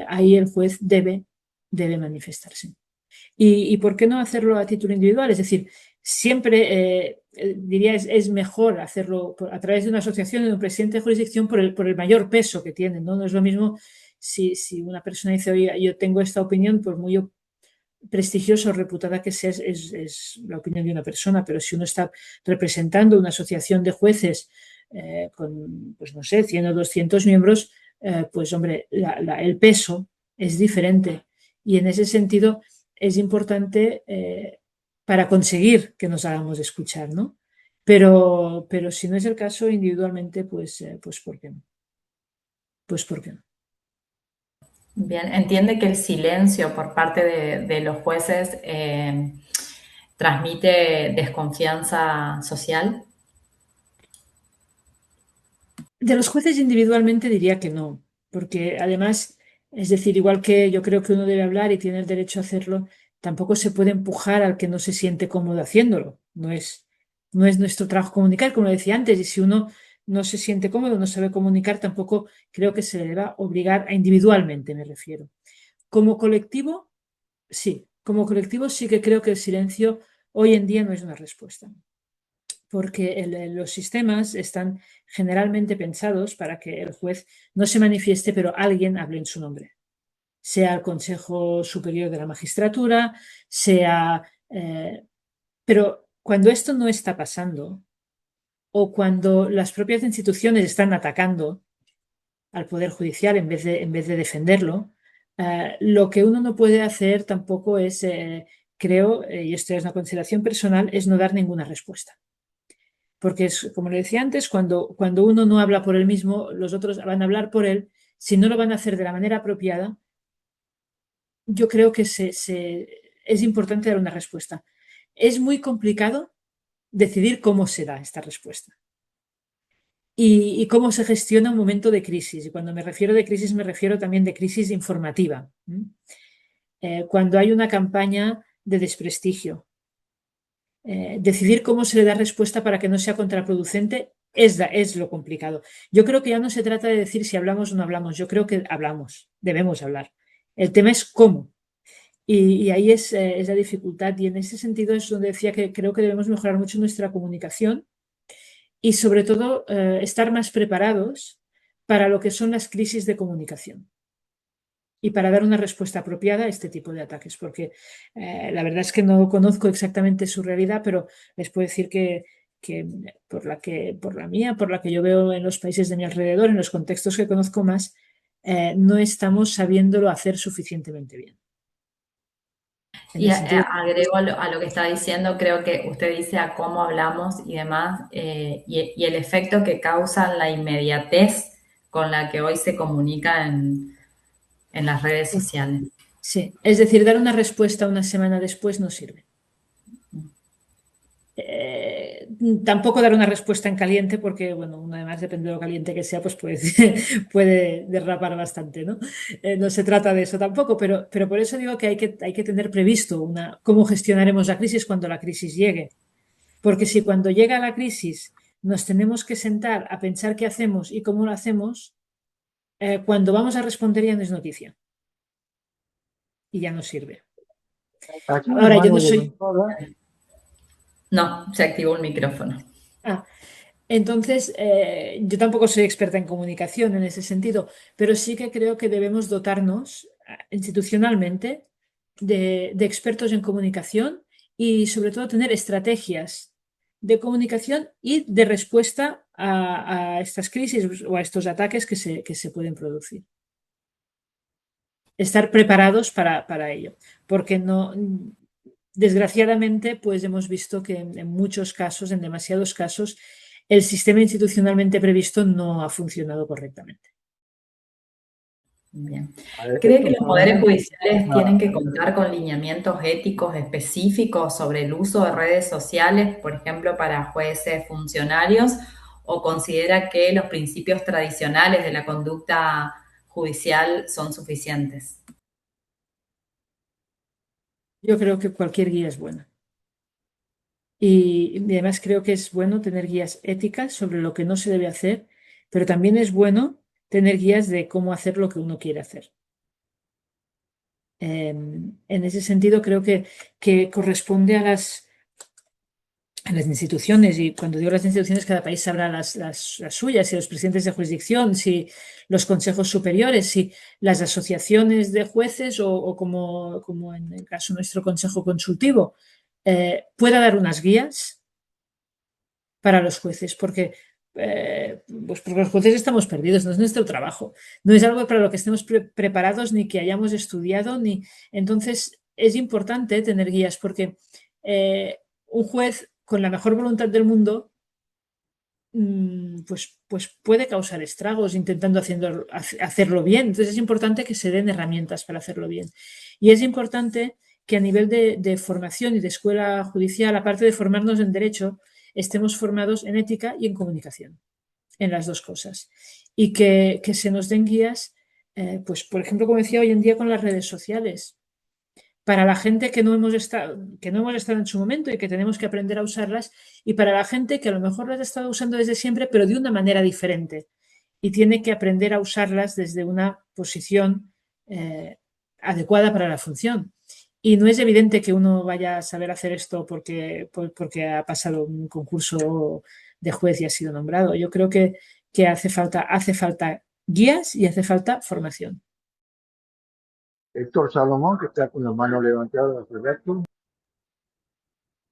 ahí el juez debe manifestarse. ¿Y por qué no hacerlo a título individual? Es decir, siempre diría es mejor hacerlo a través de una asociación de un presidente de jurisdicción por el mayor peso que tiene, ¿no? No es lo mismo si una persona dice, oye, yo tengo esta opinión, por muy prestigiosa o reputada que sea, es la opinión de una persona, pero si uno está representando una asociación de jueces con, pues no sé, 100 o 200 miembros, pues hombre, el peso es diferente. Y en ese sentido es importante para conseguir que nos hagamos escuchar, ¿no? Pero si no es el caso individualmente, pues ¿por qué no? Pues ¿por qué no? Bien, entiende que el silencio por parte de los jueces transmite desconfianza social. De los jueces individualmente diría que no, porque además, es decir, igual que yo creo que uno debe hablar y tiene el derecho a hacerlo, tampoco se puede empujar al que no se siente cómodo haciéndolo. No es nuestro trabajo comunicar, como decía antes, y si uno no se siente cómodo, no sabe comunicar, tampoco creo que se le deba obligar a individualmente, me refiero. Como colectivo, sí. Como colectivo sí que creo que el silencio hoy en día no es una respuesta, porque los sistemas están generalmente pensados para que el juez no se manifieste, pero alguien hable en su nombre, sea el Consejo Superior de la Magistratura, sea... pero cuando esto no está pasando, o cuando las propias instituciones están atacando al Poder Judicial en vez de defenderlo, lo que uno no puede hacer tampoco es, creo, y esto es una consideración personal, es no dar ninguna respuesta. Porque es, como le decía antes, cuando uno no habla por él mismo, los otros van a hablar por él. Si no lo van a hacer de la manera apropiada, yo creo que es importante dar una respuesta. Es muy complicado decidir cómo se da esta respuesta y cómo se gestiona un momento de crisis. Y cuando me refiero de crisis, me refiero también de crisis informativa. Cuando hay una campaña de desprestigio, decidir cómo se le da respuesta para que no sea contraproducente es lo complicado. Yo creo que ya no se trata de decir si hablamos o no hablamos, yo creo que hablamos, debemos hablar. El tema es cómo. Y ahí es la dificultad. Y en ese sentido es donde decía que creo que debemos mejorar mucho nuestra comunicación y sobre todo estar más preparados para lo que son las crisis de comunicación y para dar una respuesta apropiada a este tipo de ataques, porque la verdad es que no conozco exactamente su realidad, pero les puedo decir que por la mía, por la que yo veo en los países de mi alrededor, en los contextos que conozco más, no estamos sabiéndolo hacer suficientemente bien. En Y ese sentido, agrego a lo que está diciendo, creo que usted dice a cómo hablamos y demás, y el efecto que causa la inmediatez con la que hoy se comunica en las redes sociales. sí, es decir, dar una respuesta una semana después no sirve. Tampoco dar una respuesta en caliente porque, bueno, además depende de lo caliente que sea, pues puede derrapar bastante, ¿no? No se trata de eso tampoco, pero por eso digo que hay que tener previsto cómo gestionaremos la crisis cuando la crisis llegue. Porque si cuando llega la crisis nos tenemos que sentar a pensar qué hacemos y cómo lo hacemos, cuando vamos a responder ya no es noticia. Y ya no sirve. Aquí una Ahora, yo no mano soy... levantada. No, se activó el micrófono. Ah, entonces, yo tampoco soy experta en comunicación en ese sentido, pero sí que creo que debemos dotarnos institucionalmente de expertos en comunicación y sobre todo tener estrategias de comunicación y de respuesta a estas crisis o a estos ataques que se pueden producir. Estar preparados para ello, porque no, desgraciadamente, pues hemos visto que en muchos casos, en demasiados casos, el sistema institucionalmente previsto no ha funcionado correctamente. Bien. A ver, ¿Cree que Héctor los poderes Salomón, judiciales tienen una- que contar con lineamientos éticos específicos sobre el uso de redes sociales, por ejemplo, para jueces, funcionarios, o considera que los principios tradicionales de la conducta judicial son suficientes? Yo creo que cualquier guía es buena. Y además creo que es bueno tener guías éticas sobre lo que no se debe hacer, pero también es bueno tener guías de cómo hacer lo que uno quiere hacer. En ese sentido, creo que corresponde a las instituciones, y cuando digo las instituciones, cada país sabrá las suyas, si los presidentes de jurisdicción, si los consejos superiores, si las asociaciones de jueces o como en el caso nuestro consejo consultivo, pueda dar unas guías para los jueces, pues porque los jueces estamos perdidos, no es nuestro trabajo, no es algo para lo que estemos preparados ni que hayamos estudiado, ni entonces es importante tener guías porque un juez con la mejor voluntad del mundo pues puede causar estragos intentando hacerlo bien. Entonces es importante que se den herramientas para hacerlo bien. Y es importante que a nivel de formación y de escuela judicial, aparte de formarnos en derecho, estemos formados en ética y en comunicación, en las dos cosas. Y que se nos den guías, pues por ejemplo, como decía hoy en día con las redes sociales, para la gente que no hemos estado en su momento y que tenemos que aprender a usarlas, y para la gente que a lo mejor las ha estado usando desde siempre, pero de una manera diferente, y tiene que aprender a usarlas desde una posición adecuada para la función. Y no es evidente que uno vaya a saber hacer esto porque ha pasado un concurso de juez y ha sido nombrado. Yo creo que hace falta guías y hace falta formación. Héctor Salomón, que está con la mano levantada hace rato.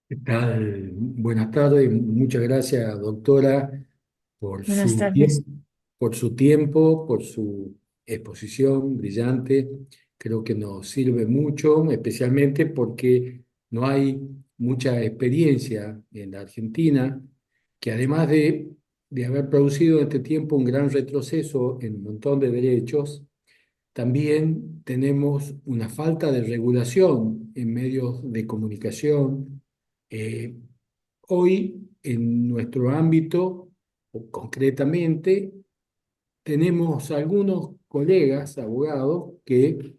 ¿Qué tal? Buenas tardes. Muchas gracias, doctora, por Buenas su tardes. por su tiempo, por su exposición brillante. Creo que nos sirve mucho, especialmente porque no hay mucha experiencia en la Argentina, que además de haber producido en este tiempo un gran retroceso en un montón de derechos, también tenemos una falta de regulación en medios de comunicación. Eh, Hoy, en nuestro ámbito, o concretamente, tenemos algunos colegas abogados que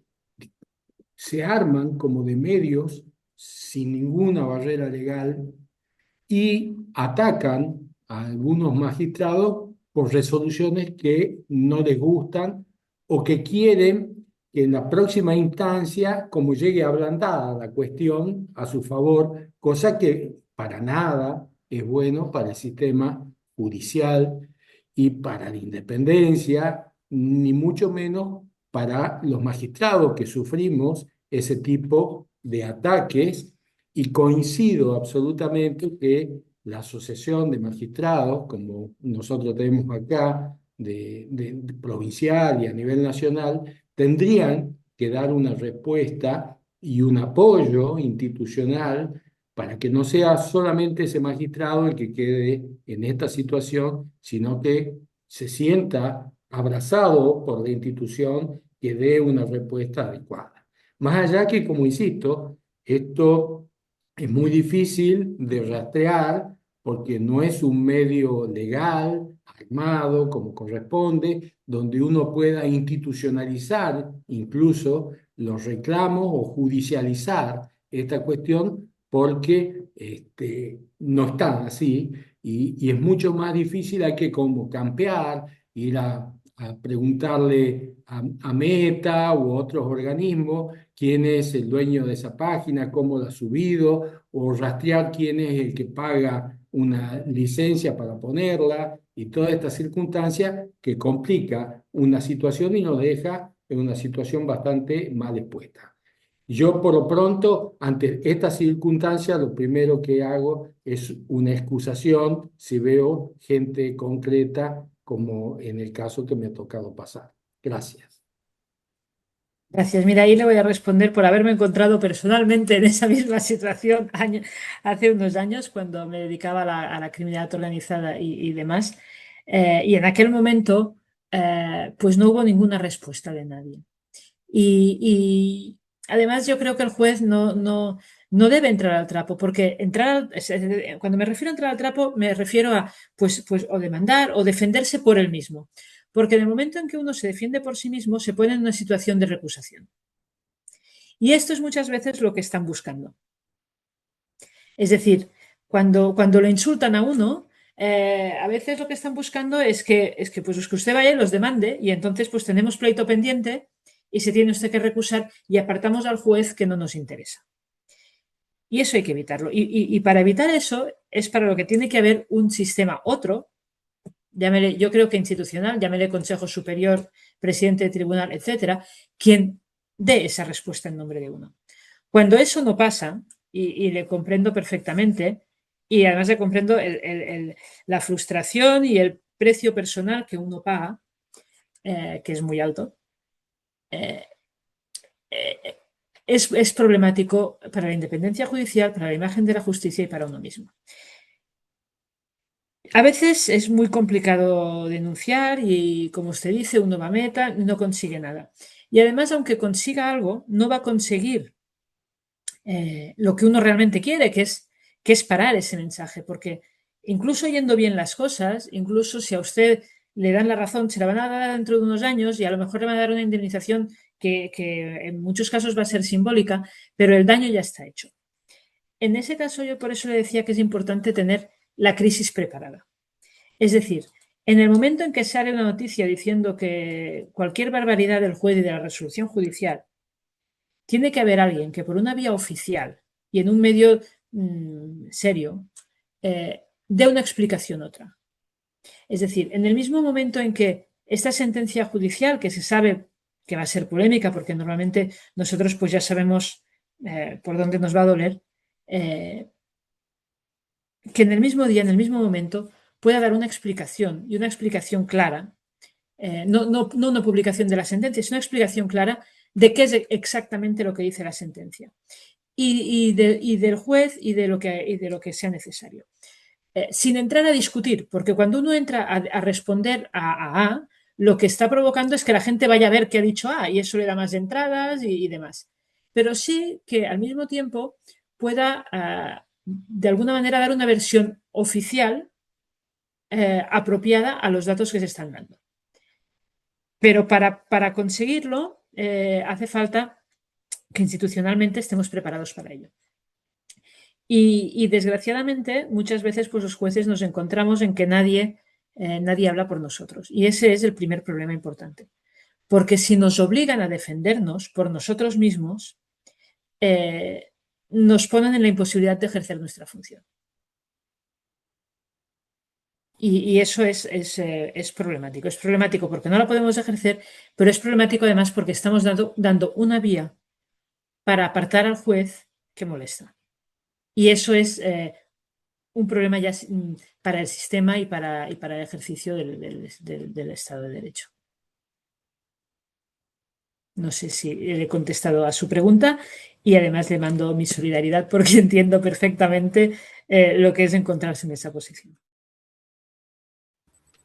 se arman como de medios sin ninguna barrera legal y atacan a algunos magistrados por resoluciones que no les gustan o que quieren que en la próxima instancia, como llegue ablandada la cuestión a su favor, cosa que para nada es bueno para el sistema judicial y para la independencia, ni mucho menos para los magistrados que sufrimos ese tipo de ataques, y coincido absolutamente que la asociación de magistrados, como nosotros tenemos acá, de provincial y a nivel nacional, tendrían que dar una respuesta y un apoyo institucional para que no sea solamente ese magistrado el que quede en esta situación, sino que se sienta abrazado por la institución que dé una respuesta adecuada. Más allá que, como insisto, esto es muy difícil de rastrear porque no es un medio legal, armado, como corresponde, donde uno pueda institucionalizar incluso los reclamos o judicializar esta cuestión porque no están así y es mucho más difícil, hay que como campear, ir a preguntarle a Meta u otros organismos quién es el dueño de esa página, cómo la ha subido, o rastrear quién es el que paga una licencia para ponerla, y toda esta circunstancia que complica una situación y nos deja en una situación bastante mal expuesta. Yo, por lo pronto, ante esta circunstancia, lo primero que hago es una excusación si veo gente concreta, como en el caso que me ha tocado pasar. Gracias. Gracias. Mira, ahí le voy a responder por haberme encontrado personalmente en esa misma situación hace unos años, cuando me dedicaba a la criminalidad organizada y demás. Y en aquel momento, pues no hubo ninguna respuesta de nadie. Y además yo creo que el juez no debe entrar al trapo, porque cuando me refiero a entrar al trapo, me refiero a pues o demandar o defenderse por él mismo. Porque en el momento en que uno se defiende por sí mismo, se pone en una situación de recusación. Y esto es muchas veces lo que están buscando. Es decir, cuando lo insultan a uno, a veces lo que están buscando es que usted vaya y los demande, y entonces pues tenemos pleito pendiente y se tiene usted que recusar y apartamos al juez que no nos interesa. Y eso hay que evitarlo. Y para evitar eso es para lo que tiene que haber un sistema otro, yo creo que institucional, llámele Consejo Superior, presidente de tribunal, etcétera, quien dé esa respuesta en nombre de uno. Cuando eso no pasa, y le comprendo perfectamente, y además le comprendo la frustración y el precio personal que uno paga, que es muy alto, es problemático para la independencia judicial, para la imagen de la justicia y para uno mismo. A veces es muy complicado denunciar y, como usted dice, uno va a Meta, no consigue nada. Y además, aunque consiga algo, no va a conseguir lo que uno realmente quiere, que es parar ese mensaje, porque incluso yendo bien las cosas, incluso si a usted le dan la razón, se la van a dar dentro de unos años y a lo mejor le van a dar una indemnización que en muchos casos va a ser simbólica, pero el daño ya está hecho. En ese caso, yo por eso le decía que es importante tener la crisis preparada. Es decir, en el momento en que sale una noticia diciendo que cualquier barbaridad del juez y de la resolución judicial, tiene que haber alguien que por una vía oficial y en un medio serio dé una explicación otra. Es decir, en el mismo momento en que esta sentencia judicial, que se sabe que va a ser polémica, porque normalmente nosotros pues ya sabemos por dónde nos va a doler, que en el mismo día, en el mismo momento, pueda dar una explicación, y una explicación clara, no una publicación de la sentencia, sino una explicación clara de qué es exactamente lo que dice la sentencia, y del juez y de lo que sea necesario. Sin entrar a discutir, porque cuando uno entra a responder a A, lo que está provocando es que la gente vaya a ver qué ha dicho A, y eso le da más entradas y demás. Pero sí que al mismo tiempo pueda, de alguna manera, dar una versión oficial apropiada a los datos que se están dando. Pero para conseguirlo hace falta que institucionalmente estemos preparados para ello. Y desgraciadamente, muchas veces pues, los jueces nos encontramos en que nadie habla por nosotros. Y ese es el primer problema importante. Porque si nos obligan a defendernos por nosotros mismos, nos ponen en la imposibilidad de ejercer nuestra función. Y eso es problemático. Es problemático porque no la podemos ejercer, pero es problemático además porque estamos dando una vía para apartar al juez que molesta. Y eso es un problema ya para el sistema y para el ejercicio del Estado de Derecho. No sé si he contestado a su pregunta y además le mando mi solidaridad porque entiendo perfectamente lo que es encontrarse en esa posición.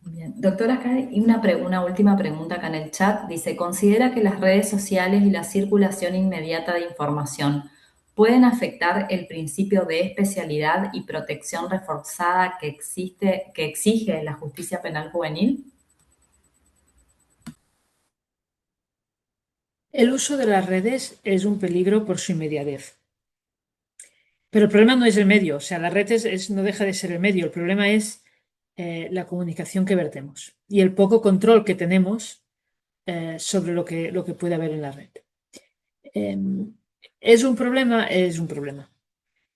Bien. Doctora, acá hay una última pregunta acá en el chat. Dice, ¿considera que las redes sociales y la circulación inmediata de información pueden afectar el principio de especialidad y protección reforzada que exige la justicia penal juvenil? El uso de las redes es un peligro por su inmediatez. Pero el problema no es el medio, o sea, la red no deja de ser el medio, el problema es la comunicación que vertemos y el poco control que tenemos sobre lo que puede haber en la red. ¿Es un problema? Es un problema.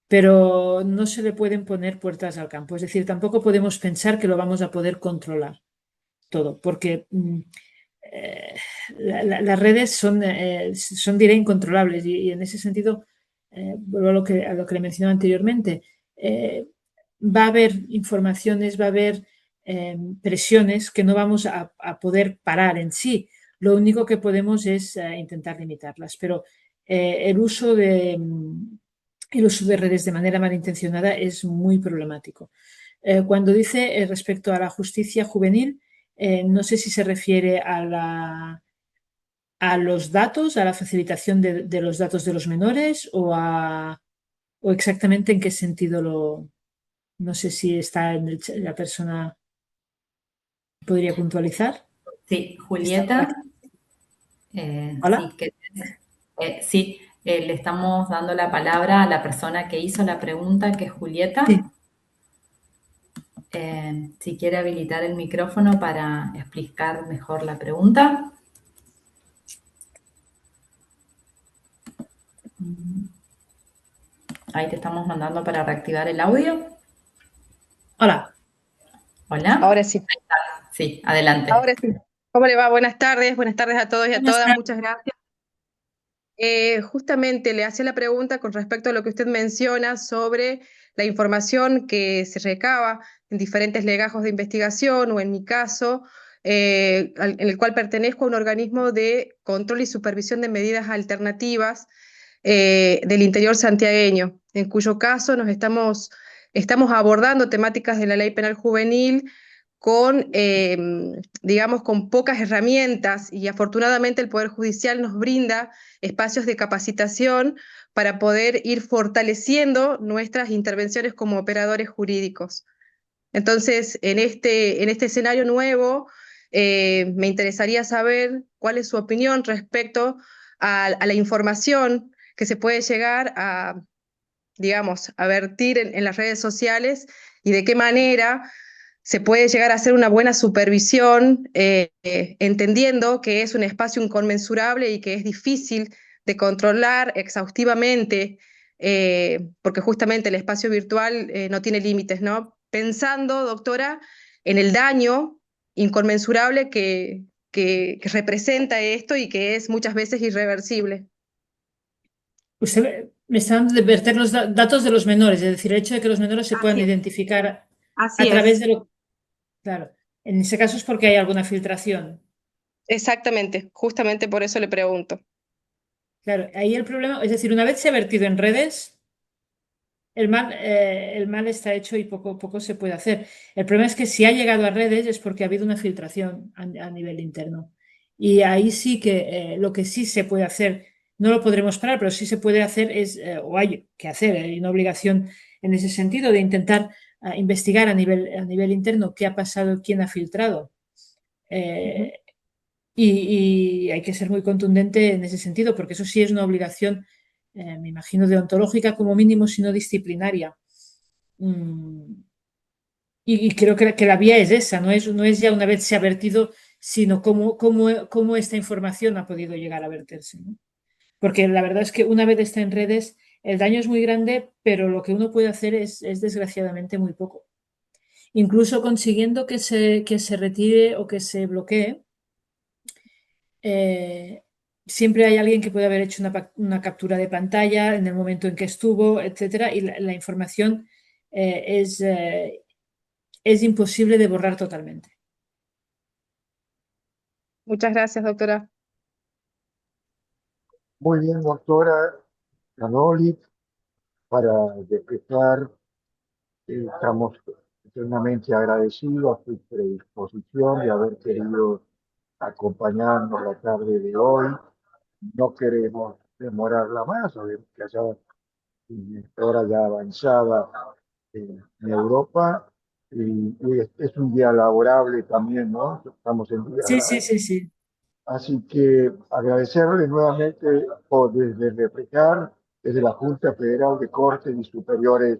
Pero no se le pueden poner puertas al campo. Es decir, tampoco podemos pensar que lo vamos a poder controlar todo, porque las redes son, diré, incontrolables y en ese sentido, vuelvo a lo que le mencionaba anteriormente, va a haber informaciones, va a haber presiones que no vamos a poder parar en sí. Lo único que podemos es intentar limitarlas, pero el uso de redes de manera malintencionada es muy problemático. Cuando dice respecto a la justicia juvenil, no sé si se refiere a los datos, a la facilitación de los datos de los menores o exactamente en qué sentido no sé si está la persona podría puntualizar. Sí, Está por Julieta. aquí. Hola. Sí, sí, le estamos dando la palabra a la persona que hizo la pregunta, que es Sí. Julieta. Si quiere habilitar el micrófono para explicar mejor la pregunta. Ahí te estamos mandando para reactivar el audio. Hola. Hola. Ahora sí, Sí, adelante. ahora sí. ¿Cómo le va? Buenas tardes a todos y a Buenas todas, tardes. muchas gracias. Justamente le hacía la pregunta con respecto a lo que usted menciona sobre la información que se recaba en diferentes legajos de investigación o en mi caso, en el cual pertenezco a un organismo de control y supervisión de medidas alternativas del interior santiagueño, en cuyo caso estamos abordando temáticas de la ley penal juvenil con, digamos, con pocas herramientas y afortunadamente el Poder Judicial nos brinda espacios de capacitación para poder ir fortaleciendo nuestras intervenciones como operadores jurídicos. Entonces, en este escenario nuevo, me interesaría saber cuál es su opinión respecto a la información que se puede llegar a, digamos, a vertir en las redes sociales y de qué manera se puede llegar a hacer una buena supervisión, entendiendo que es un espacio inconmensurable y que es difícil de controlar exhaustivamente, porque justamente el espacio virtual no tiene límites, ¿no? Pensando, doctora, en el daño inconmensurable que representa esto y que es muchas veces irreversible. Usted me está dando de verter los datos de los menores, es decir, el hecho de que los menores se puedan Así es, identificar a así través es. de lo. Claro, en ese caso es porque hay alguna filtración. Exactamente, justamente por eso le pregunto. Claro, ahí el problema, es decir, una vez se ha vertido en redes, el mal está hecho y poco se puede hacer. El problema es que si ha llegado a redes es porque ha habido una filtración a nivel interno. Y ahí sí que lo que sí se puede hacer, no lo podremos parar, pero sí se puede hacer o hay que hacer, hay una obligación en ese sentido de intentar investigar a nivel interno qué ha pasado, quién ha filtrado. Ujú. Eh, y hay que ser muy contundente en ese sentido, porque eso sí es una obligación, me imagino, deontológica como mínimo, si no disciplinaria. Mm, y creo que la vía es esa, no es ya una vez se ha vertido, sino cómo esta información ha podido llegar a verterse, ¿no? Porque la verdad es que una vez está en redes, el daño es muy grande, pero lo que uno puede hacer es desgraciadamente muy poco. Incluso consiguiendo que se retire o que se bloquee, eh, siempre hay alguien que puede haber hecho una captura de pantalla en el momento en que estuvo, etcétera, y la información es imposible de borrar totalmente. Muchas gracias, doctora. Muy bien, doctora Canoli, para despejar, estamos eternamente agradecidos a su predisposición de haber querido acompañarnos la tarde de hoy. No queremos demorarla más, sabemos que allá hora ya avanzada en Europa y es un día laborable también, ¿no? Estamos en día Sí, sí, laborable. sí, sí. Así que agradecerle nuevamente por desde Reflejar, desde la Junta Federal de Cortes y Superiores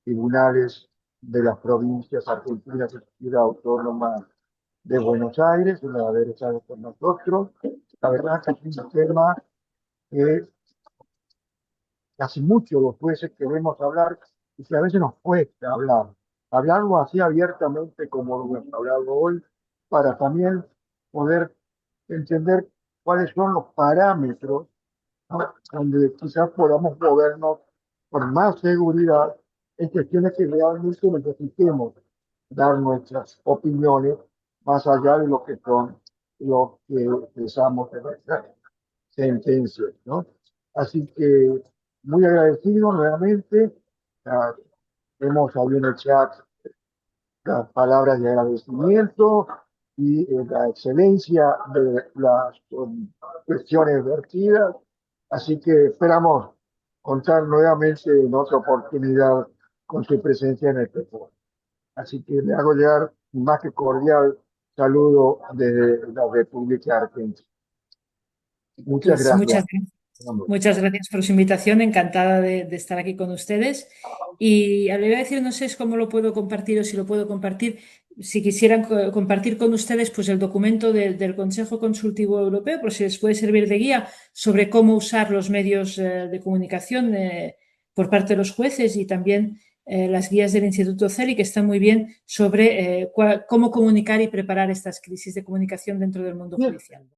Tribunales de las Provincias Argentinas y Ciudad Autónoma de Buenos Aires, de haber estado con nosotros. La verdad que es un tema que hace mucho los jueces queremos hablar y que a veces nos cuesta hablar. Hablarlo así abiertamente como lo hemos hablado hoy, para también poder entender cuáles son los parámetros, ¿no?, donde quizás podamos movernos con más seguridad en cuestiones que realmente necesitemos dar nuestras opiniones más allá de lo que son lo que pensamos de nuestras sentencias, ¿no? Así que muy agradecido nuevamente. Ah, Vemos ahí en el chat las palabras de agradecimiento y la excelencia de las cuestiones vertidas. Así que esperamos contar nuevamente en otra oportunidad con su presencia en este foro. Así que le hago llegar un más que cordial saludo desde la República Argentina. Muchas Pues gracias. muchas gracias por su invitación, encantada de estar aquí con ustedes. Y le voy a decir, no sé cómo lo puedo compartir o si lo puedo compartir. Si quisieran compartir con ustedes pues el documento del Consejo Consultivo Europeo, por si les puede servir de guía sobre cómo usar los medios de comunicación por parte de los jueces, y también las guías del Instituto CELI, que están muy bien sobre cómo comunicar y preparar estas crisis de comunicación dentro del mundo judicial.